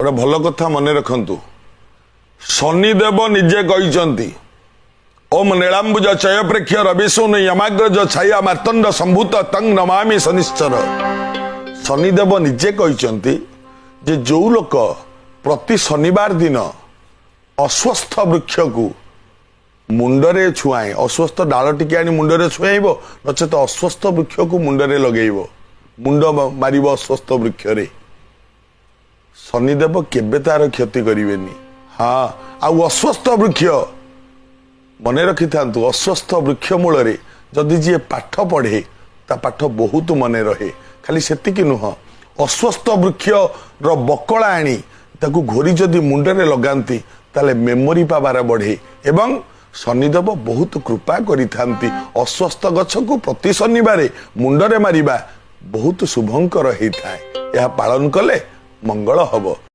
गोटे भल कथा मन रखु शनिदेव निजे कहते ओम नीलांबुज चय प्रेक्ष रविशून यमाग्रज छाया मार्तंड संभूत तंग नमामि शनिश्चर। शनिदेव निजे कहते जे जो लोक प्रति शनिवार दिन अस्वस्थ वृक्ष को मुंडरे छुआए अस्वस्थ डाल टिके आनी मुंडरे छुआइब नचेत अस्वस्थ वृक्ष को मुंडरे लगेइब मुंड मार अस्वस्थ वृक्ष रे शनिदेव केबे तार क्षति करेनि। हाँ आउ अस्वस्थ वृक्ष मन रखि था अस्वस्थ वृक्ष मूल जदि जी पाठ पढ़े ता पाठ बहुत मन रहे खाली सेतिकी नुह अस्वस्थ वृक्ष रो बकला आनी ताकू घोरी जदि मुंडरे लगाती ताले मेमोरी पावार बढ़े एवं शनिदेव बहुत कृपा करिथांती। अस्वस्थ गछ को प्रति शनिवार मुंडरे मारिबा बहुत शुभंकर होता है। यह पालन कले मंगल हब।